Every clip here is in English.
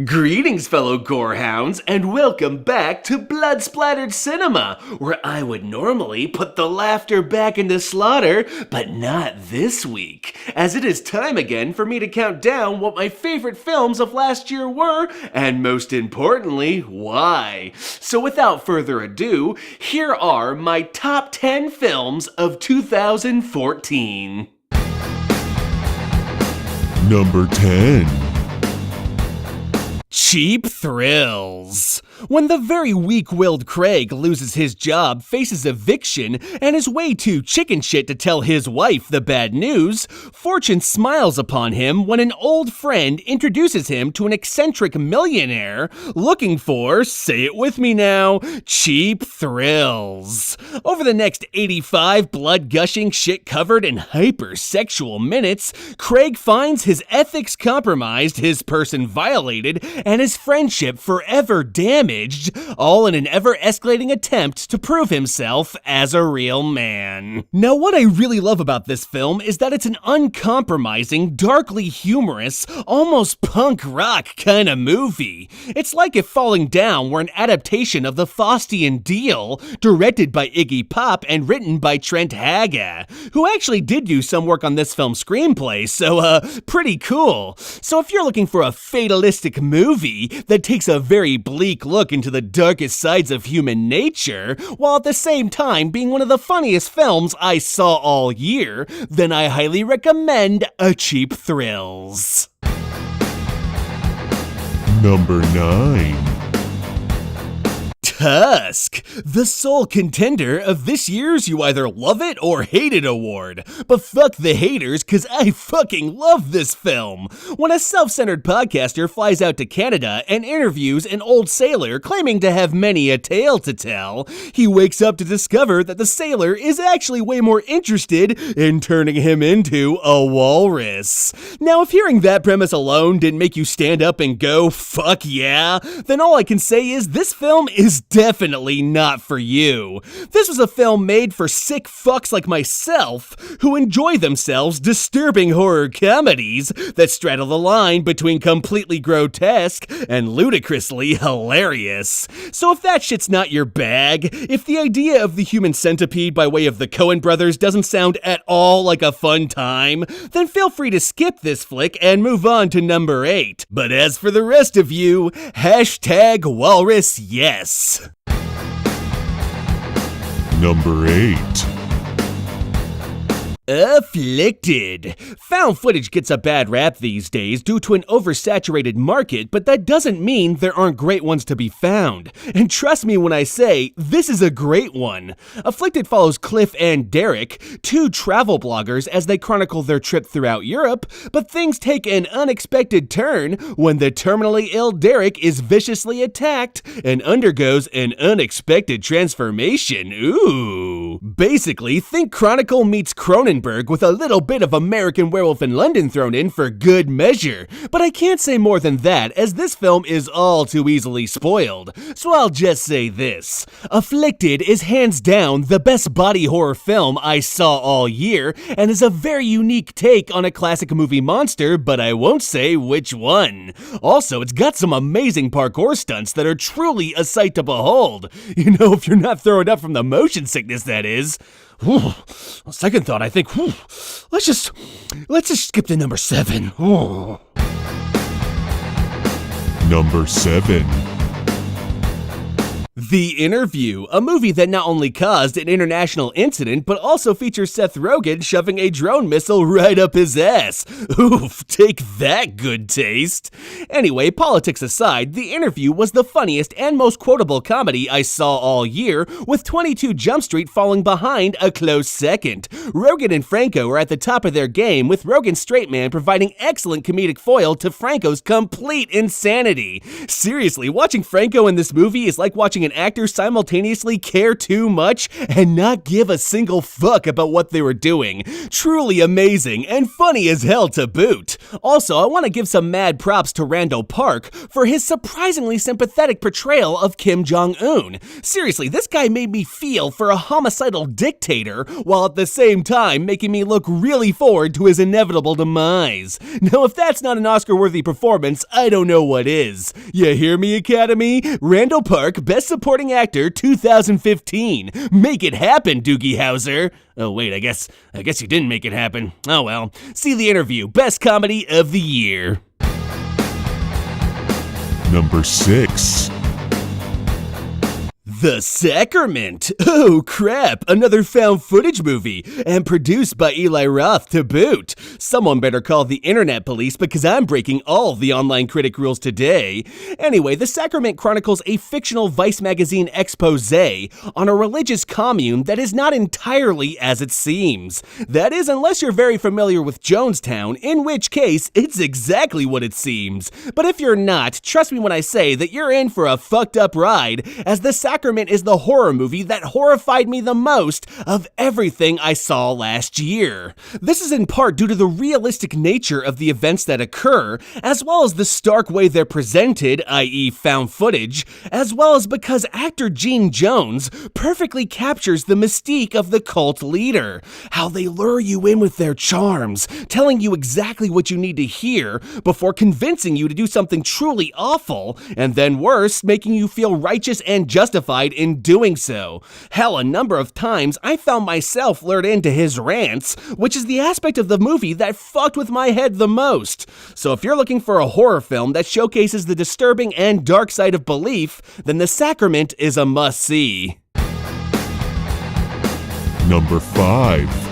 Greetings, fellow gorehounds, and welcome back to Blood Splattered Cinema, where I would normally put the laughter back into slaughter, but not this week, as it is time again for me to count down what my favorite films of last year were, and most importantly, why. So without further ado, here are my top 10 films of 2014. Number 10. Cheap Thrills. When the very weak-willed Craig loses his job, faces eviction, and is way too chicken shit to tell his wife the bad news, fortune smiles upon him when an old friend introduces him to an eccentric millionaire looking for, say it with me now, cheap thrills. Over the next 85 blood-gushing, shit-covered, and hyper-sexual minutes, Craig finds his ethics compromised, his person violated, and his friendship forever damaged, all in an ever-escalating attempt to prove himself as a real man. Now, what I really love about this film is that it's an uncompromising, darkly humorous, almost punk rock kind of movie. It's like if Falling Down were an adaptation of the Faustian Deal, directed by Iggy Pop and written by Trent Haga, who actually did do some work on this film's screenplay, so pretty cool. So if you're looking for a fatalistic movie that takes a very bleak look into the darkest sides of human nature, while at the same time being one of the funniest films I saw all year, then I highly recommend A Cheap Thrills. Number 9. Tusk, the sole contender of this year's You Either Love It or Hate It award. But fuck the haters, cause I fucking love this film. When a self-centered podcaster flies out to Canada and interviews an old sailor claiming to have many a tale to tell, he wakes up to discover that the sailor is actually way more interested in turning him into a walrus. Now, if hearing that premise alone didn't make you stand up and go, fuck yeah, then all I can say is this film is definitely not for you. This was a film made for sick fucks like myself who enjoy themselves disturbing horror comedies that straddle the line between completely grotesque and ludicrously hilarious. So if that shit's not your bag, if the idea of the human centipede by way of the Coen brothers doesn't sound at all like a fun time, then feel free to skip this flick and move on to number 8. But as for the rest of you, #WalrusYes. Number 8. Afflicted. Found footage gets a bad rap these days due to an oversaturated market, but that doesn't mean there aren't great ones to be found. And trust me when I say, this is a great one. Afflicted follows Cliff and Derek, two travel bloggers, as they chronicle their trip throughout Europe, but things take an unexpected turn when the terminally ill Derek is viciously attacked and undergoes an unexpected transformation. Ooh. Basically, think Chronicle meets Cronenberg with a little bit of American Werewolf in London thrown in for good measure. But I can't say more than that, as this film is all too easily spoiled. So I'll just say this. Afflicted is hands down the best body horror film I saw all year, and is a very unique take on a classic movie monster, but I won't say which one. Also, it's got some amazing parkour stunts that are truly a sight to behold. You know, if you're not throwing up from the motion sickness, that is. Whew. Second thought, I think, let's just skip to number 7. Whew. Number 7. The Interview, a movie that not only caused an international incident, but also features Seth Rogen shoving a drone missile right up his ass. Oof, take that, good taste. Anyway, politics aside, The Interview was the funniest and most quotable comedy I saw all year, with 22 Jump Street falling behind a close second. Rogen and Franco are at the top of their game, with Rogen's straight man providing excellent comedic foil to Franco's complete insanity. Seriously, watching Franco in this movie is like watching watching an actor simultaneously care too much and not give a single fuck about what they were doing. Truly amazing and funny as hell to boot. Also, I want to give some mad props to Randall Park for his surprisingly sympathetic portrayal of Kim Jong-un. Seriously, this guy made me feel for a homicidal dictator while at the same time making me look really forward to his inevitable demise. Now, if that's not an Oscar-worthy performance, I don't know what is. You hear me, Academy? Randall Park, Best Supporting Actor 2015. Make it happen, Doogie Howser. Oh wait, I guess you didn't make it happen. Oh well. See The Interview, Best Comedy of the Year. Number 6. The Sacrament! Oh crap, another found footage movie, and produced by Eli Roth to boot. Someone better call the internet police because I'm breaking all the online critic rules today. Anyway, The Sacrament chronicles a fictional Vice magazine expose on a religious commune that is not entirely as it seems. That is, unless you're very familiar with Jonestown, in which case, it's exactly what it seems. But if you're not, trust me when I say that you're in for a fucked up ride, as The Sacrament is the horror movie that horrified me the most of everything I saw last year. This is in part due to the realistic nature of the events that occur, as well as the stark way they're presented, i.e. found footage, as well as because actor Gene Jones perfectly captures the mystique of the cult leader. How they lure you in with their charms, telling you exactly what you need to hear before convincing you to do something truly awful, and then worse, making you feel righteous and justified in doing so. Hell, a number of times I found myself lured into his rants, which is the aspect of the movie that fucked with my head the most. So if you're looking for a horror film that showcases the disturbing and dark side of belief, then The Sacrament is a must-see. Number 5.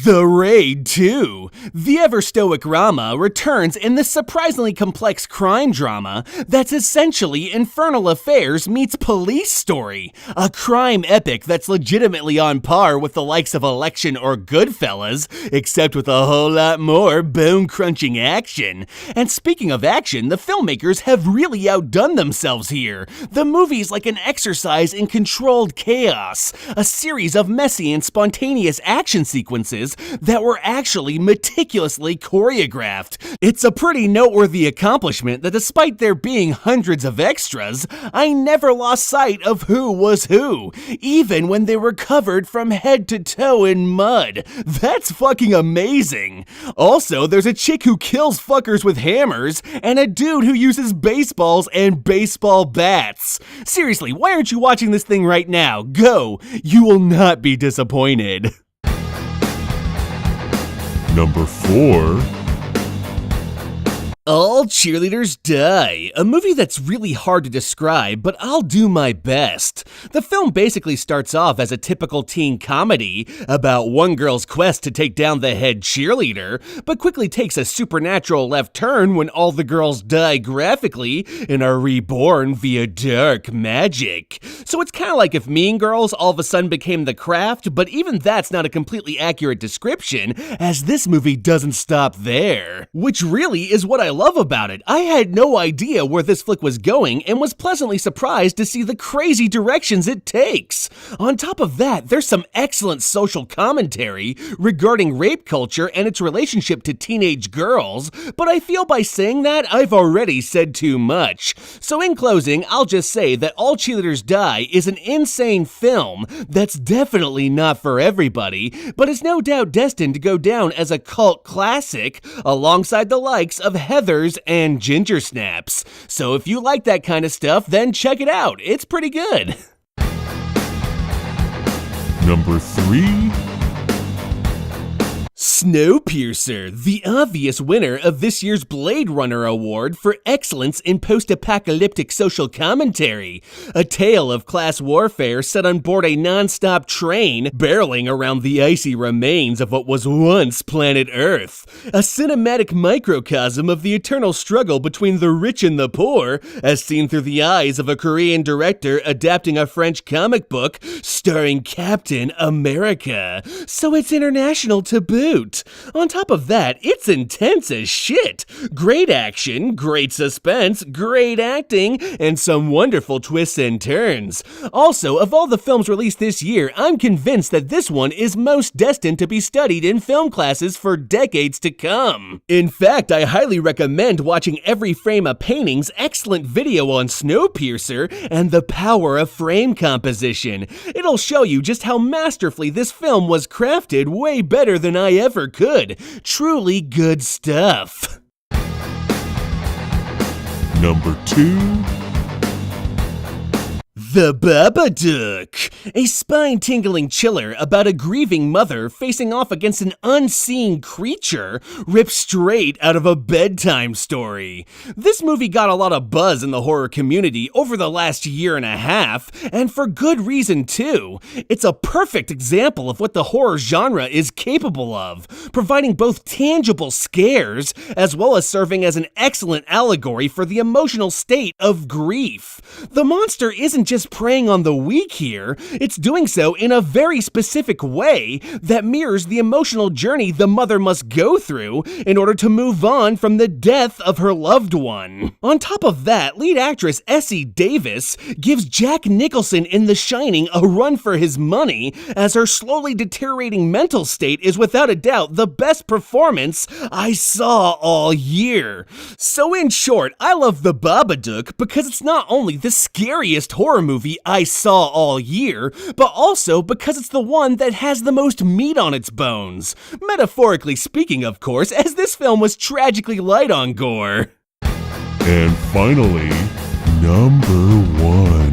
The Raid 2. The ever-stoic Rama returns in this surprisingly complex crime drama that's essentially Infernal Affairs meets Police Story, a crime epic that's legitimately on par with the likes of Election or Goodfellas, except with a whole lot more bone-crunching action. And speaking of action, the filmmakers have really outdone themselves here. The movie's like an exercise in controlled chaos, a series of messy and spontaneous action sequences that were actually meticulously choreographed. It's a pretty noteworthy accomplishment that despite there being hundreds of extras, I never lost sight of who was who, even when they were covered from head to toe in mud. That's fucking amazing. Also, there's a chick who kills fuckers with hammers, and a dude who uses baseballs and baseball bats. Seriously, why aren't you watching this thing right now? Go! You will not be disappointed. Number 4. All Cheerleaders Die, a movie that's really hard to describe, but I'll do my best. The film basically starts off as a typical teen comedy about one girl's quest to take down the head cheerleader, but quickly takes a supernatural left turn when all the girls die graphically and are reborn via dark magic. So it's kind of like if Mean Girls all of a sudden became The Craft, but even that's not a completely accurate description, as this movie doesn't stop there. Which really is what I love about it. I had no idea where this flick was going and was pleasantly surprised to see the crazy directions it takes. On top of that, there's some excellent social commentary regarding rape culture and its relationship to teenage girls, but I feel by saying that I've already said too much. So in closing, I'll just say that All Cheerleaders Die is an insane film that's definitely not for everybody, but is no doubt destined to go down as a cult classic alongside the likes of Heathers and Ginger Snaps. So if you like that kind of stuff, then check it out. It's pretty good. Number 3. Snowpiercer, the obvious winner of this year's Blade Runner Award for excellence in post-apocalyptic social commentary. A tale of class warfare set on board a non-stop train barreling around the icy remains of what was once planet Earth. A cinematic microcosm of the eternal struggle between the rich and the poor, as seen through the eyes of a Korean director adapting a French comic book starring Captain America. So it's international to boot. cute. On top of that, it's intense as shit. Great action, great suspense, great acting, and some wonderful twists and turns. Also, of all the films released this year, I'm convinced that this one is most destined to be studied in film classes for decades to come. In fact, I highly recommend watching Every Frame a Painting's excellent video on Snowpiercer and the power of frame composition. It'll show you just how masterfully this film was crafted, way better than I ever could. Truly good stuff. Number 2. The Babadook, a spine-tingling chiller about a grieving mother facing off against an unseen creature ripped straight out of a bedtime story. This movie got a lot of buzz in the horror community over the last year and a half, and for good reason too. It's a perfect example of what the horror genre is capable of, providing both tangible scares as well as serving as an excellent allegory for the emotional state of grief. The monster isn't just preying on the weak here, it's doing so in a very specific way that mirrors the emotional journey the mother must go through in order to move on from the death of her loved one. On top of that, lead actress Essie Davis gives Jack Nicholson in The Shining a run for his money, as her slowly deteriorating mental state is without a doubt the best performance I saw all year. So in short, I love The Babadook because it's not only the scariest horror movie I saw all year, but also because it's the one that has the most meat on its bones. Metaphorically speaking, of course, as this film was tragically light on gore. And finally, number 1.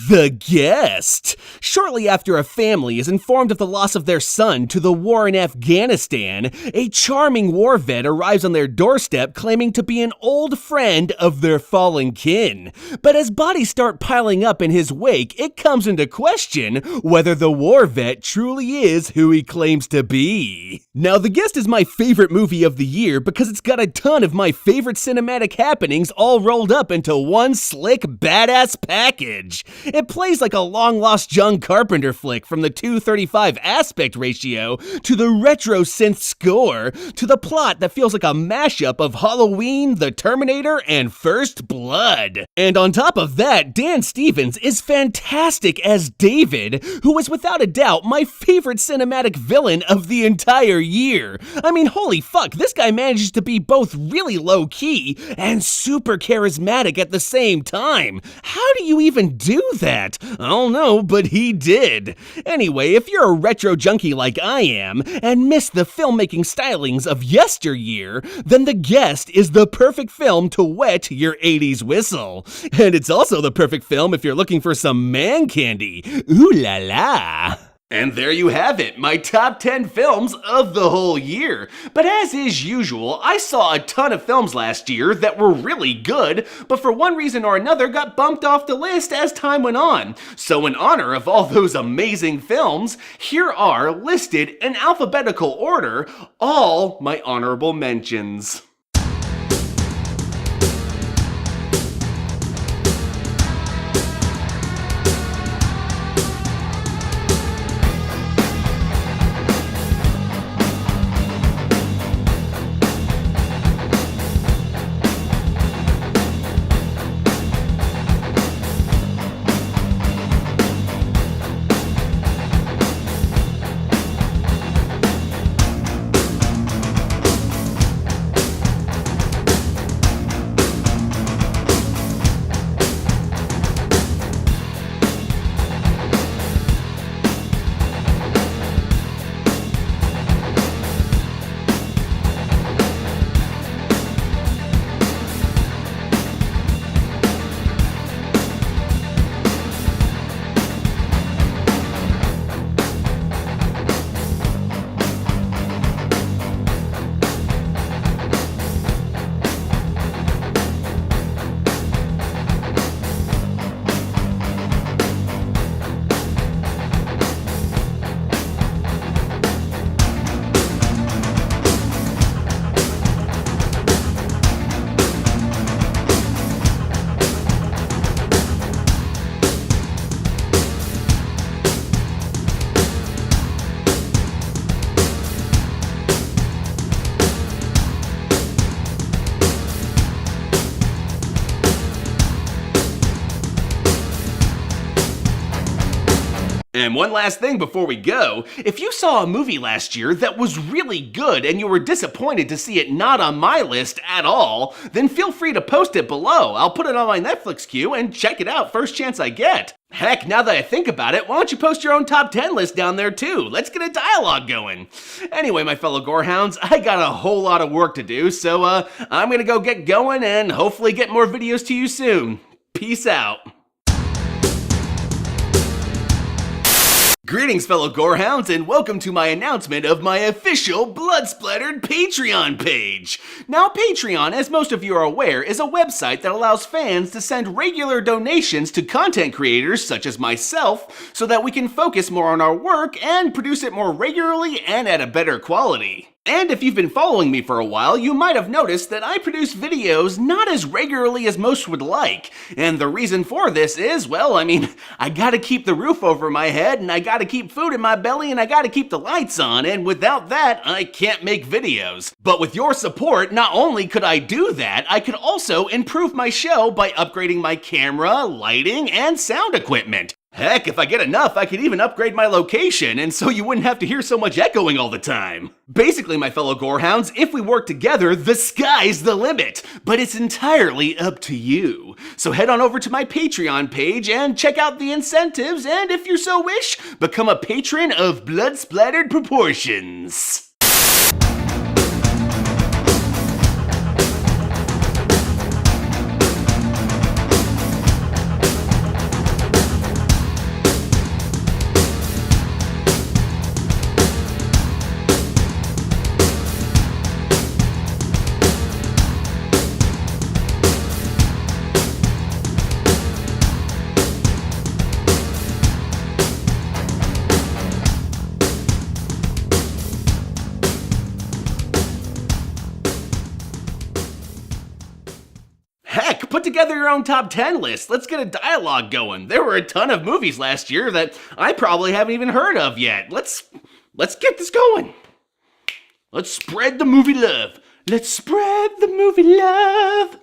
The Guest. Shortly after a family is informed of the loss of their son to the war in Afghanistan, a charming war vet arrives on their doorstep claiming to be an old friend of their fallen kin. But as bodies start piling up in his wake, it comes into question whether the war vet truly is who he claims to be. Now, The Guest is my favorite movie of the year because it's got a ton of my favorite cinematic happenings all rolled up into one slick, badass package. It plays like a long-lost John Carpenter flick, from the 2:35 aspect ratio, to the retro synth score, to the plot that feels like a mashup of Halloween, The Terminator, and First Blood. And on top of that, Dan Stevens is fantastic as David, who is without a doubt my favorite cinematic villain of the entire year. I mean, holy fuck, this guy manages to be both really low-key and super charismatic at the same time. How do you even do that? I don't know, but he did. Anyway, if you're a retro junkie like I am, and miss the filmmaking stylings of yesteryear, then The Guest is the perfect film to wet your 80s whistle. And it's also the perfect film if you're looking for some man candy. Ooh la la. And there you have it, my top 10 films of the whole year. But as is usual, I saw a ton of films last year that were really good, but for one reason or another got bumped off the list as time went on. So in honor of all those amazing films, here are, listed in alphabetical order, all my honorable mentions. And one last thing before we go, if you saw a movie last year that was really good and you were disappointed to see it not on my list at all, then feel free to post it below. I'll put it on my Netflix queue and check it out first chance I get. Heck, now that I think about it, why don't you post your own top 10 list down there too? Let's get a dialogue going. Anyway, my fellow gorehounds, I got a whole lot of work to do, so I'm gonna go get going and hopefully get more videos to you soon. Peace out. Greetings, fellow gorehounds, and welcome to my announcement of my official Blood Splattered Patreon page. Now, Patreon, as most of you are aware, is a website that allows fans to send regular donations to content creators such as myself so that we can focus more on our work and produce it more regularly and at a better quality. And if you've been following me for a while, you might have noticed that I produce videos not as regularly as most would like. And the reason for this is, well, I gotta keep the roof over my head, and I gotta keep food in my belly, and I gotta keep the lights on, and without that, I can't make videos. But with your support, not only could I do that, I could also improve my show by upgrading my camera, lighting, and sound equipment. Heck, if I get enough, I could even upgrade my location, and so you wouldn't have to hear so much echoing all the time. Basically, my fellow gorehounds, if we work together, the sky's the limit, but it's entirely up to you. So head on over to my Patreon page and check out the incentives, and if you so wish, become a patron of Blood Splattered Proportions. Heck, put together your own top 10 list. Let's get a dialogue going. There were a ton of movies last year that I probably haven't even heard of yet. Let's get this going. Let's spread the movie love. Let's spread the movie love.